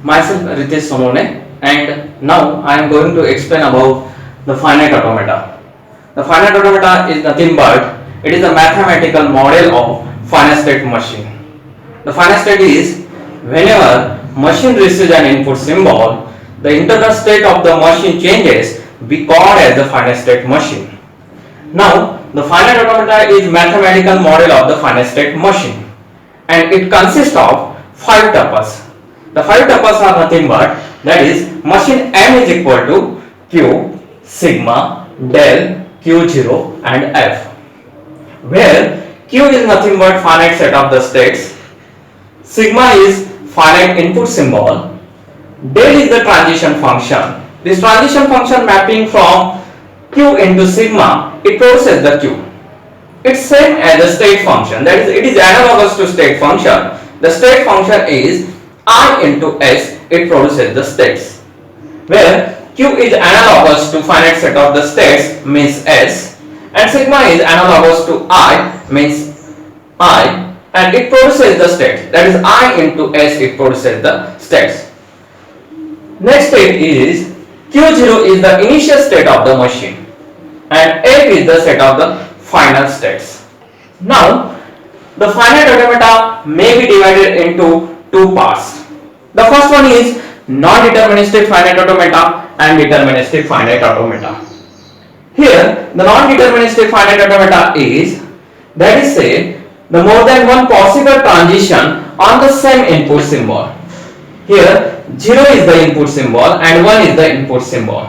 Myself Ritesh Somone, and now I am going to explain about the finite automata. The finite automata is nothing but it is a mathematical model of finite state machine. The finite state is whenever machine receives an input symbol, the internal state of the machine changes, we call as the finite state machine. Now, the finite automata is mathematical model of the finite state machine, and it consists of 5 tuples. The 5 tuples are nothing but that is machine M is equal to Q, sigma, del, Q0 and F, where Q is nothing but finite set of the states, sigma is finite input symbol, del is the transition function. This transition function mapping from Q into sigma, it produces the Q. It's same as the state function, that is it is analogous to state function. The state function is I into S, it produces the states, where Q is analogous to finite set of the states means S, and sigma is analogous to I means I, and it produces the states, that is I into S, it produces the states. Next state is Q0 is the initial state of the machine and F is the set of the final states. Now the finite automata may be divided into two parts. The first one is non-deterministic finite automata and deterministic finite automata. Here the non-deterministic finite automata is, that is say, the more than one possible transition on the same input symbol. Here 0 is the input symbol and 1 is the input symbol,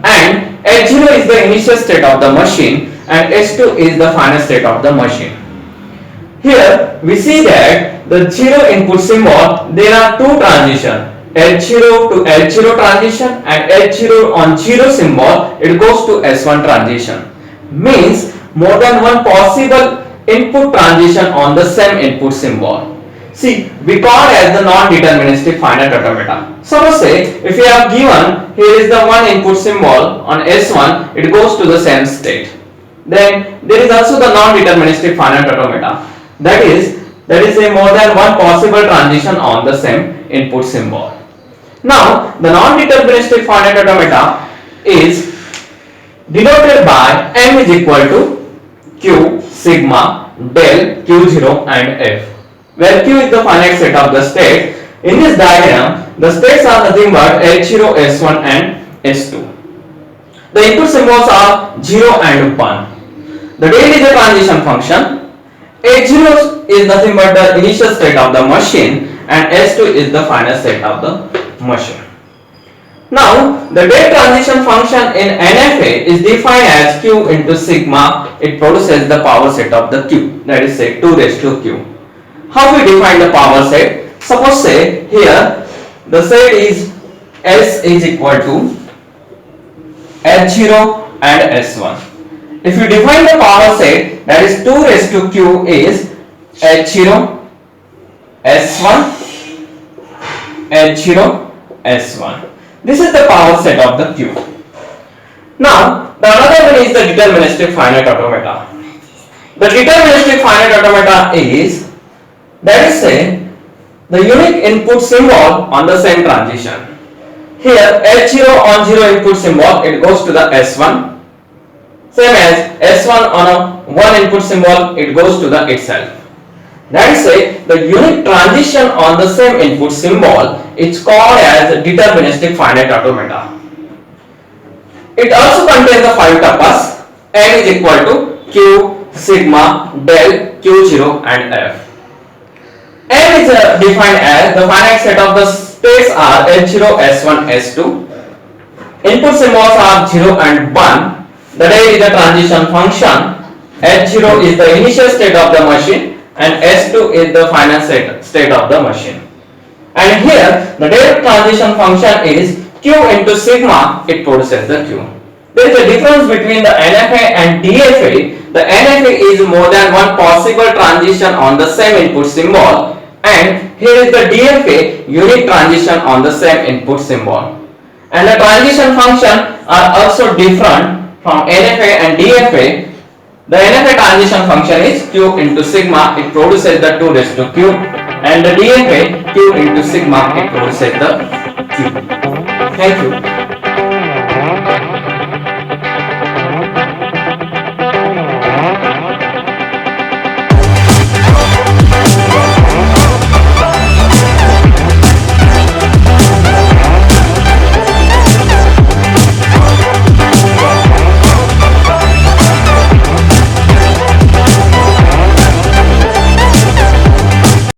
and S0 is the initial state of the machine and S2 is the final state of the machine. Here we see that the 0 input symbol, there are two transitions, H0 to H0 transition and H0 on 0 symbol it goes to S1 transition, means more than one possible input transition on the same input symbol. See, we call as the non-deterministic finite automata. Suppose say if you have given here is the one input symbol on S1, it goes to the same state. Then there is also the non-deterministic finite automata, that is a more than one possible transition on the same input symbol. Now the non-deterministic finite automata is denoted by M is equal to Q, sigma, del, Q0 and F, where Q is the finite set of the state. In this diagram, the states are nothing but H0, S1 and S2. The input symbols are 0 and 1. The del is a transition function. H0 is nothing but the initial state of the machine and S2 is the final state of the machine. Now, the del transition function in NFA is defined as Q into sigma. It produces the power set of the Q, that is say 2 raised to Q. How we define the power set? Suppose say here the set is S is equal to H0 and S1. If you define the power set, that is 2 raised to Q is H0, S1, H0, S1. This is the power set of the Q. Now, the another one is the deterministic finite automata. The deterministic finite automata is, that is say, the unique input symbol on the same transition. Here H0 on 0 input symbol, it goes to the S1. Same as S1 on a 1 input symbol, it goes to the itself. That is say, the unique transition on the same input symbol is called as deterministic finite automata. It also contains the 5 tuples. M is equal to Q, sigma, del, Q0 and F. M is defined as the finite set of the states are H0, S1, S2. Input symbols are 0 and 1. The del is the transition function. H0 is the initial state of the machine and S2 is the final state of the machine. And here the del transition function is Q into sigma, it produces the Q. There is a difference between the NFA and DFA. The NFA is more than one possible transition on the same input symbol, and here is the DFA, unique transition on the same input symbol. And the transition function are also different from NFA and DFA. The NFA transition function is Q into sigma, it produces the 2 raised to Q. and the DFA Q into sigma across the Q. Thank you.